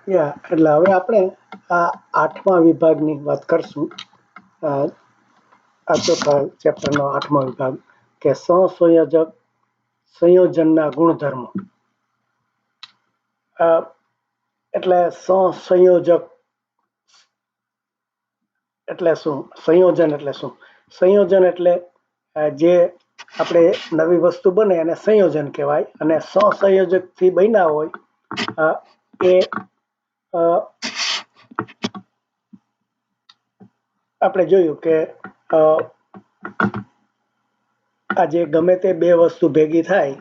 એટલે હવે આપણે આ 8મા વિભાગની વાત કરશું. આ ચોથા ચેપ્ટરનો 8મો વિભાગ કે સહસંયોજક સંયોજનના ગુણધર્મો. એટલે સહસંયોજક એટલે શું? સંયોજન એટલે શું? સંયોજન એટલે જે આપણે નવી વસ્તુ બને એને સંયોજન કહેવાય, અને સહસંયોજકથી બન્યા હોય એ આપણે જોયું કે આજે ગમે તે બે વસ્તુ ભેગી થાય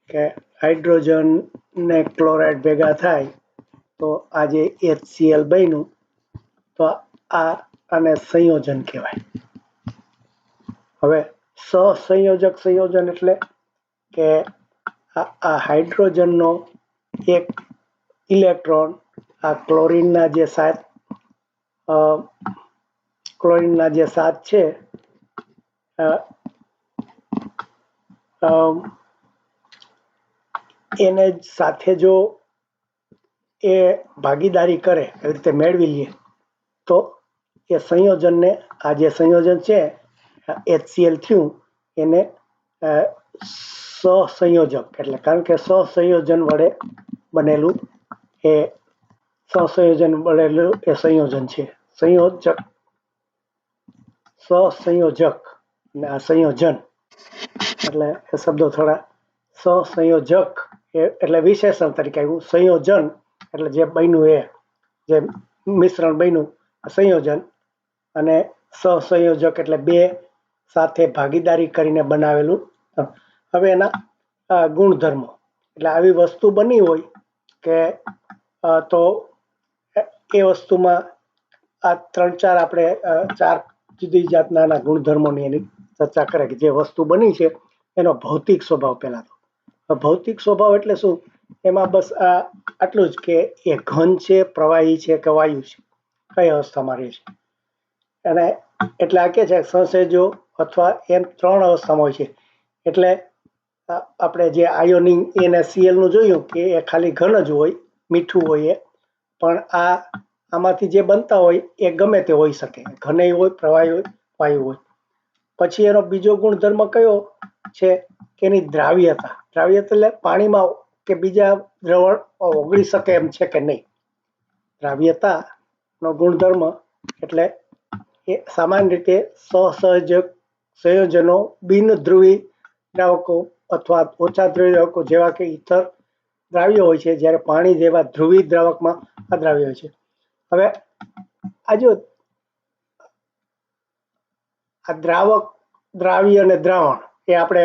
કે હાઇડ્રોજન ને ક્લોરાઇડ ભેગા થાય તો આજે HCl બન્યું, તો આને સંયોજન કહેવાય. હવે સહસંયોજક સંયોજન એટલે કે આ હાઇડ્રોજનનો એક ઇલેક્ટ્રોન આ ક્લોરીનના જે સાત છે એને સાથે જો એ ભાગીદારી કરે, એવી રીતે મેળવી લે, તો એ સંયોજનને આ જે સંયોજન છે HCl થયું એને સહસંયોજક એટલે કારણ કે સહસંયોજન વડે બનેલું એ સંયોજન છે. સહસંયોજક અને આ સંયોજન એટલે એ શબ્દો થોડા. સહસંયોજક એટલે વિશેષણ તરીકે આવ્યું. સંયોજન એટલે જે બન્યું જે મિશ્રણ બન્યું સંયોજન, અને સહસંયોજક એટલે બે સાથે ભાગીદારી કરીને બનાવેલું. હવે એના ગુણધર્મો એટલે આવી વસ્તુ બની હોય કે તો એ વસ્તુમાં આ 3-4 આપણે 4 જુદી જાતના ગુણધર્મોની એની ચર્ચા કરે કે જે વસ્તુ બની છે એનો ભૌતિક સ્વભાવ. પહેલા તો ભૌતિક સ્વભાવ એટલે શું? એમાં બસ આટલું જ કે એ ઘન છે, પ્રવાહી છે કે વાયુ છે, કઈ અવસ્થામાં રહે છે. અને એટલે આ કે છે સંસેજો અથવા એમ 3 અવસ્થામાં હોય છે. એટલે આપણે જે આયોનિંગ NaCl નું જોયું કે એ ખાલી ઘન જ હોય, મીઠું હોય, પણ આમાંથી જે બનતા હોય એ ગમે તે હોઈ શકે, ઘનય હોય, પ્રવાહી હોય, વાયુ હોય. પછી એનો બીજો ગુણધર્મ કયો છે કે એની દ્રાવ્યતા. દ્રાવ્યતા એટલે પાણીમાં કે બીજા દ્રવણ ઓગળી શકે એમ છે કે નહીં. દ્રાવ્યતા નો ગુણધર્મ એટલે એ સામાન્ય રીતે સંયોજનો બિનધ્રુવી દ્રાવકો અથવા ઓછા ધ્રુવી દ્રાવકો જેવા કે ઇથર દ્રાવ્ય હોય છે, જ્યારે પાણી જેવા ધ્રુવી દ્રાવકમાં અદ્રાવ્ય હોય છે. હવે આ જો આ દ્રાવક, દ્રાવ્ય અને દ્રાવણ એ આપણે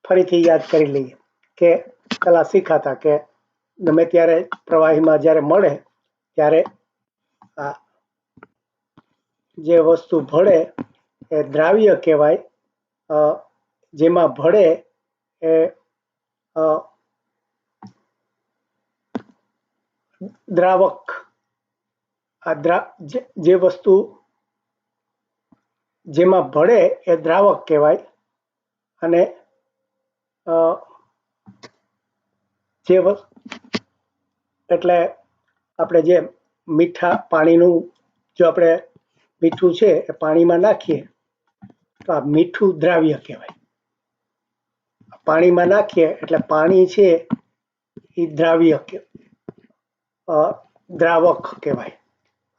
ફરીથી યાદ કરી લઈએ કે પેલા શીખાતા કે ગમે ત્યારે પ્રવાહીમાં જ્યારે મળે ત્યારે આ જે વસ્તુ ભળે એ દ્રાવ્ય કહેવાય. જેમાં ભળે એ દ્રાવક. જે વસ્તુ જેમાં ભળે એ દ્રાવક કહેવાય, અને એટલે આપણે જે મીઠા પાણીનું જો આપણે મીઠું છે એ પાણીમાં નાખીએ તો આ મીઠું દ્રાવ્ય કહેવાય. પાણીમાં નાખીએ એટલે પાણી છે એ દ્રાવક કહેવાય,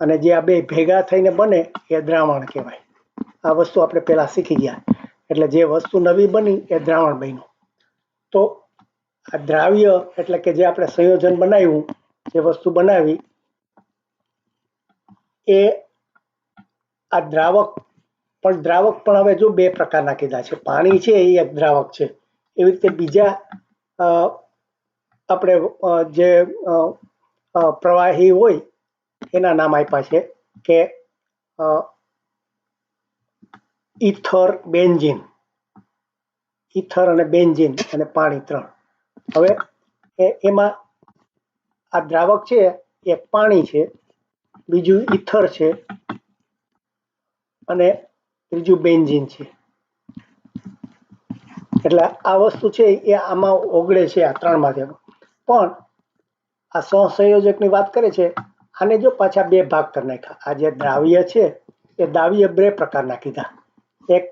અને જે આ બે ભેગા થઈને બને એ દ્રાવણ કહેવાય. આ વસ્તુ આપણે પહેલા શીખી ગયા. એટલે જે વસ્તુ નવી બની એ દ્રાવણ બન્યું. તો આ દ્રાવ્ય એટલે કે જે આપણે સંયોજન બનાવ્યું, જે વસ્તુ બનાવી એ આ દ્રાવક પણ હવે જો બે પ્રકારના કીધા છે. પાણી છે એ એક દ્રાવક છે. એવી રીતે બીજા આપણે જે પ્રવાહી હોય એના નામ આપ્યા છે કે ઇથર, બેન્ઝીન. ઇથર અને બેન્ઝીન અને પાણી 3. હવે એમાં આ દ્રાવક છે એક પાણી છે, બીજું ઇથર છે અને ત્રીજું બેન્ઝીન છે. એટલે આ વસ્તુ છે એ આમાં ઓગળે છે આ 3માંથી. પણ આ સહસંયોજકની વાત કરે છે. આને જો પાછા બે ભાગ કરી નાખ્યા. આ જે દ્રાવ્ય છે એ દ્રાવ્ય બે પ્રકારના કીધા, એક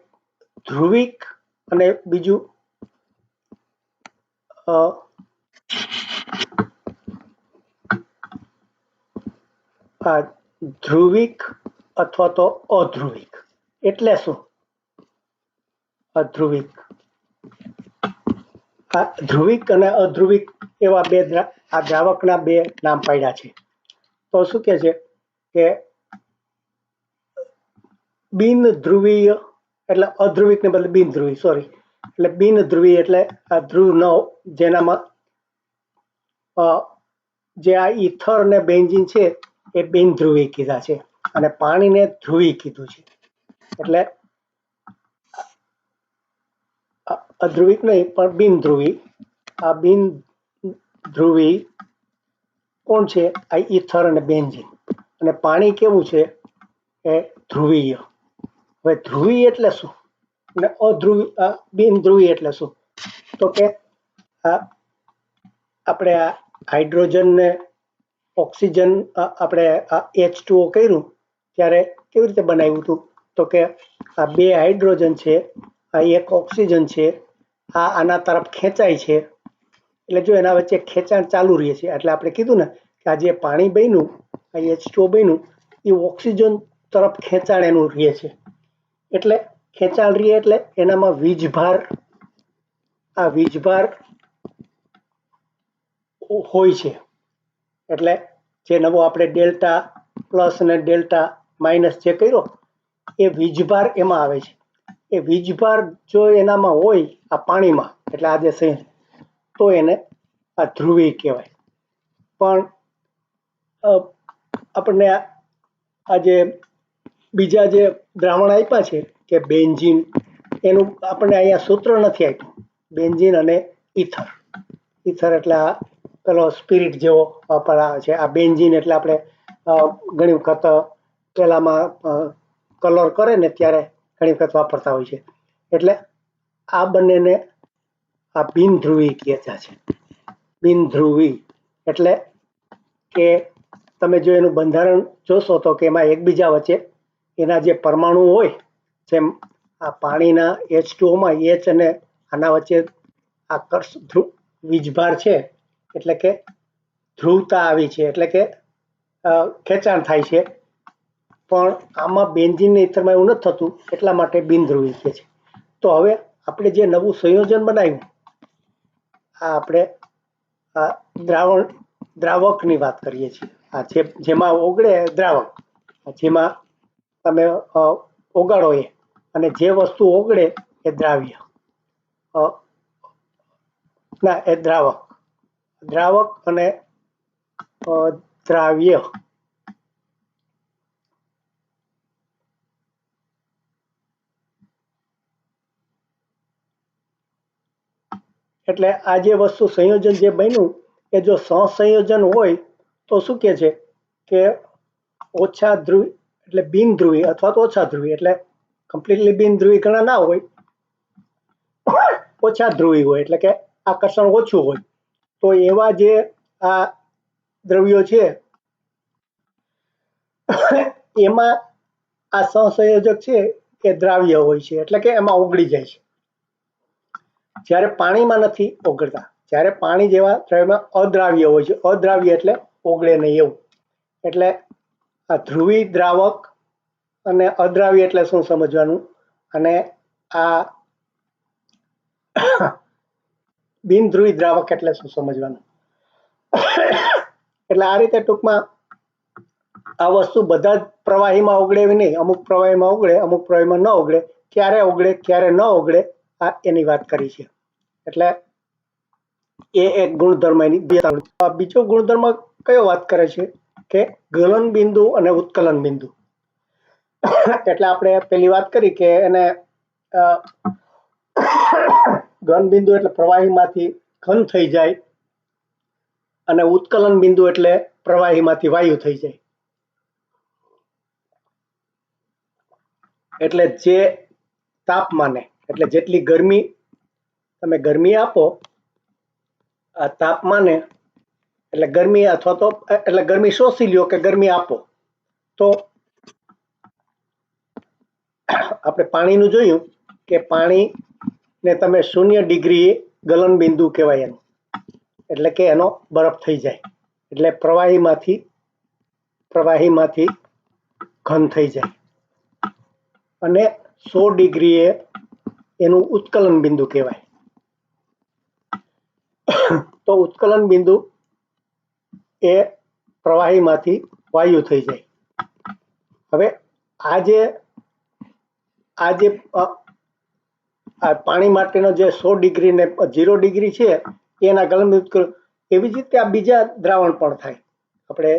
ધ્રુવિક અને બીજું ધ્રુવિક અથવા તો અધ્રુવિક. એટલે શું અધ્રુવિક? આ ધ્રુવિક અને અધ્રુવિક એવા બે આ દ્રાવકના બે નામ પાડ્યા છે. તો શું કે છે કે બિન ધ્રુવીય એટલે અધ્રુવિક ને બદલે બિન ધ્રુવી, સોરી, એટલે બિન ધ્રુવી એટલે આ ધ્રુવ ન જેનામાં જે આ ઈથર ને બેન્ઝીન છે એ બિન ધ્રુવી કીધા છે અને પાણીને ધ્રુવી કીધું છે. એટલે અધ્રુવિક નહીં પણ બિન ધ્રુવી. આ બિન ધ્રુવી કોણ છે? આ ઈથર અને બેન્ઝીન. અને પાણી કેવું છે? એ ધ્રુવીય. હવે ધ્રુવી એટલે શું અને અધ્રુવી બિન ધ્રુવી એટલે શું? તો કે આપણે આ હાઇડ્રોજન ને ઓક્સિજન આપણે H2O કર્યું ત્યારે કેવી રીતે બનાવ્યું હતું? તો કે આ બે હાઇડ્રોજન છે, આ એક ઓક્સિજન છે, આ આના તરફ ખેંચાય છે. એટલે જો એના વચ્ચે ખેંચાણ ચાલુ રહે છે. એટલે આપણે કીધું ને કે આ જે પાણી બન્યું, આ H2O બન્યું, એ ઓક્સિજન તરફ ખેંચાણ એનું રહે છે. એટલે ખેંચાણ રહે એટલે એનામાં વીજભાર, આ વીજભાર હોય છે. એટલે જે નવો આપણે ડેલ્ટા પ્લસ અને ડેલ્ટા માઇનસ જે કર્યો એ વીજભાર એમાં આવે છે. એ વીજભાર જો એનામાં હોય આ પાણીમાં, એટલે આ જે છે તો એને આ ધ્રુવી કહેવાય. પણ આપણને આ જે બીજા જે દ્રાવણ આપ્યા છે કે બેન્ઝીન, એનું આપણને અહીંયા સૂત્ર નથી આપ્યું. બેન્ઝીન અને ઈથર. ઈથર એટલે આ પેલો સ્પિરિટ જેવો વાપરાવે છે. આ બેન્ઝીન એટલે આપણે ઘણી વખત પેલામાં કલર કરે ને ત્યારે ઘણી વખત વાપરતા હોય છે. એટલે આ બંનેને આ બિનધ્રુવી કહેતા છે. બિનધ્રુવી એટલે કે તમે જો એનું બંધારણ જોશો તો કે એમાં એકબીજા વચ્ચે એના જે પરમાણુ હોય, જેમ આ પાણીના H2Oમાં H અને આના વચ્ચે આકર્ષ વીજભાર છે, એટલે કે ધ્રુવતા આવી છે, એટલે કે ખેંચાણ થાય છે. પણ આમાં બેન્ઝીન ને ઈથરમાં એવું નથી થતું, એટલા માટે બિનધ્રુવી કહે છે. તો હવે આપણે જે નવું સંયોજન બનાવ્યું, આ આપણે આ દ્રાવકની વાત કરીએ છીએ. આ જેમાં ઓગળે દ્રાવક, જેમાં તમે ઓગાળો એ, અને જે વસ્તુ ઓગળે એ દ્રાવ્ય, ના એ દ્રાવક. દ્રાવક અને દ્રાવ્ય. એટલે આ જે વસ્તુ સંયોજન જે બન્યું એ જો સહસંયોજન હોય તો શું કે છે કે ઓછા ધ્રુવી એટલે બિન ધ્રુવી અથવા તો ઓછા ધ્રુવી, એટલે કમ્પ્લીટલી બિન ધ્રુવી ઘણા ના હોય, ઓછા ધ્રુવી હોય, એટલે કે આકર્ષણ ઓછું હોય. તો એવા જે આ દ્રવ્યો છે એમાં આ સહસંયોજક છે એ દ્રાવ્ય હોય છે, એટલે કે એમાં ઓગળી જાય છે. જ્યારે પાણીમાં નથી ઓગળતા. જ્યારે પાણી જેવા દ્રવ્યમાં અદ્રાવ્ય હોય છે. અદ્રાવ્ય એટલે ઓગળે નહીં એવું. એટલે આ ધ્રુવી દ્રાવક અને અદ્રાવ્ય એટલે શું સમજવાનું, અને આ બિનધ્રુવી દ્રાવક એટલે શું સમજવાનું. એટલે આ રીતે ટૂંકમાં આ વસ્તુ બધા જ પ્રવાહીમાં ઓગળે એવી નહીં. અમુક પ્રવાહીમાં ઓગળે, અમુક પ્રવાહીમાં ન ઓગળે. ક્યારે ઓગળે ક્યારે ન ઓગળે આ એની વાત કરી છે. એટલે એ એક ગુણધર્મ એની. બીજો ગુણધર્મ કયો વાત કરે છે કે ગલન બિંદુ અને ઉત્કલન બિંદુ. એટલે આપણે પેલી વાત કરી કે એને ઘન બિંદુ એટલે પ્રવાહીમાંથી ઘન થઈ જાય, અને ઉત્કલન બિંદુ એટલે પ્રવાહીમાંથી વાયુ થઈ જાય. એટલે જે તાપમાને, એટલે જેટલી ગરમી તમે ગરમી આપો, આ તાપમાને એટલે ગરમી અથવા તો એટલે ગરમી શોષી લ્યો કે ગરમી આપો. તો આપણે પાણીનું જોયું કે પાણીને તમે 0 ડિગ્રીએ ગલન બિંદુ કહેવાય એનું, એટલે કે એનો બરફ થઈ જાય, એટલે પ્રવાહીમાંથી ઘન થઈ જાય. અને 100 ડિગ્રીએ એનું ઉત્કલન બિંદુ કહેવાય. તો ઉત્કલન બિંદુ એ પ્રવાહીમાંથી વાયુ થઈ જાય. હવે આ પાણી માટેનો જે 100 ડિગ્રી ને 0 ડિગ્રી છે એના ગલન બિંદુ, એવી જ રીતે આ બીજા દ્રાવણ પણ થાય. આપણે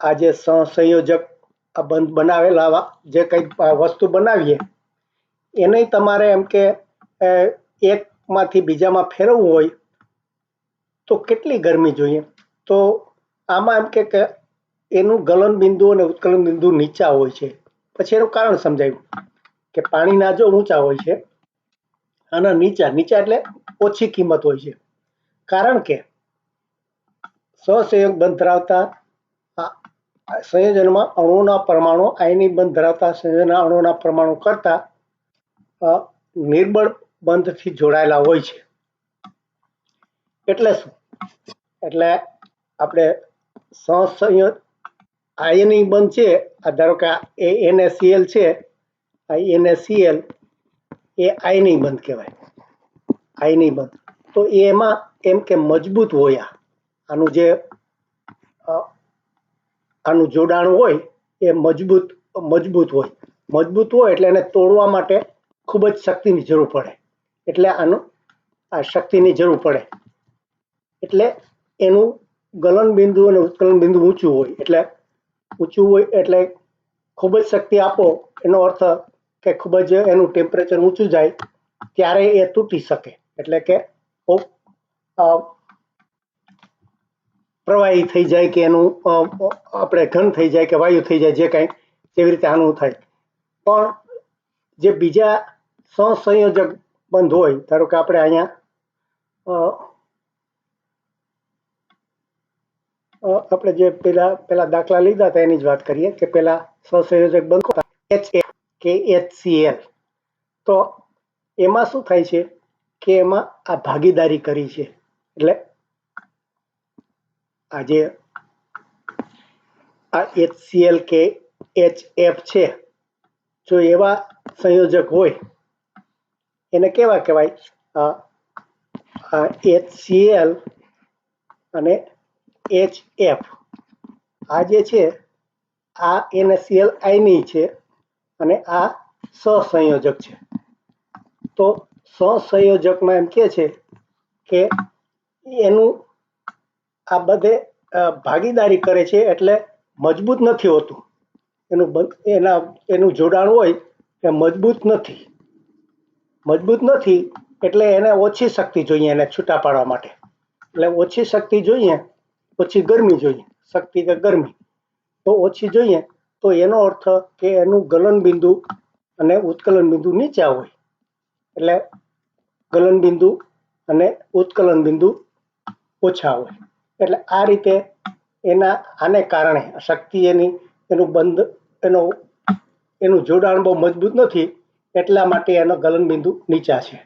આ જે સંયોજક બંધ બનાવેલા જે કંઈક વસ્તુ બનાવીએ એને તમારે એમ કે એકમાંથી બીજામાં ફેરવવું હોય તો કેટલી ગરમી જોઈએ? તો આમાં એમ કે એનું ગલન બિંદુ અને ઉત્કલન બિંદુ નીચા હોય છે. પછી એનું કારણ સમજાયું કે પાણીના જો ઊંચા હોય છે, આના નીચા એટલે ઓછી કિંમત હોય છે. કારણ કે સહસંયોગ બંધ ધરાવતા સંયોજનમાં અણુઓના પરમાણુ આયનિક બંધ ધરાવતા સંયોજનના અણુઓના પરમાણુ કરતા નિર્બળ બંધથી જોડાયેલા હોય છે. એટલે શું? એટલે આપણે સહસંયોગ આયનિક બંધ છે, ધારો કે NaCl છે, આ NaCl એ આયનિક બંધ કહેવાય. આયનિક બંધ તો એમાં એમ કે મજબૂત હોય, આનું જોડાણ હોય એ મજબૂત હોય. મજબૂત હોય એટલે એને તોડવા માટે ખૂબ જ શક્તિની જરૂર પડે. એટલે આ શક્તિની જરૂર પડે એટલે એનું ગલન બિંદુ અને ઉત્કલન બિંદુ ઊંચું હોય. એટલે ખૂબ જ શક્તિ આપો એનો અર્થ કે ખૂબ જ એનું ટેમ્પરેચર ઊંચું જાય ત્યારે એ તૂટી શકે, એટલે કે પ્રવાહી થઈ જાય કે એનું આપણે ઘન થઈ જાય કે વાયુ થઈ જાય, જે કાંઈ જેવી રીતે આનું થાય. પણ જે બીજા સહસંયોજક બંધ હોય, ધારો કે આપણે અહીંયા આપણે જે પેલા દાખલા લીધા હતા એની જ વાત કરીએ કે પેલા સહસંયોજક બંધ HCl. તો એમાં શું થાય છે કે એમાં આ ભાગીદારી કરી છે. એટલે આજે આ HCl કે HF છે, જો એવા સંયોજક હોય એને કેવા કહેવાય? HCl અને HF. આ જે છે આ NaCl આયનિક છે અને આ સહસંયોજક છે. તો સહસંયોજકમાં એમ કે છે કે એનું આ બધે ભાગીદારી કરે છે એટલે મજબૂત નથી હોતું. એનું જોડાણ હોય એ મજબૂત નથી એટલે એને ઓછી શક્તિ જોઈએ એને છૂટા પાડવા માટે. એટલે ઓછી શક્તિ જોઈએ, ઓછી ગરમી જોઈએ, શક્તિ કે ગરમી તો ઓછી જોઈએ, તો એનો અર્થ કે એનું ગલન બિંદુ અને ઉત્કલન બિંદુ નીચા હોય. એટલે ગલન બિંદુ અને ઉત્કલન બિંદુ ઓછા હોય. એટલે આ રીતે આને કારણે શક્તિ એનું જોડાણ બહુ મજબૂત નથી, એટલા માટે એનો ગલન બિંદુ નીચા છે.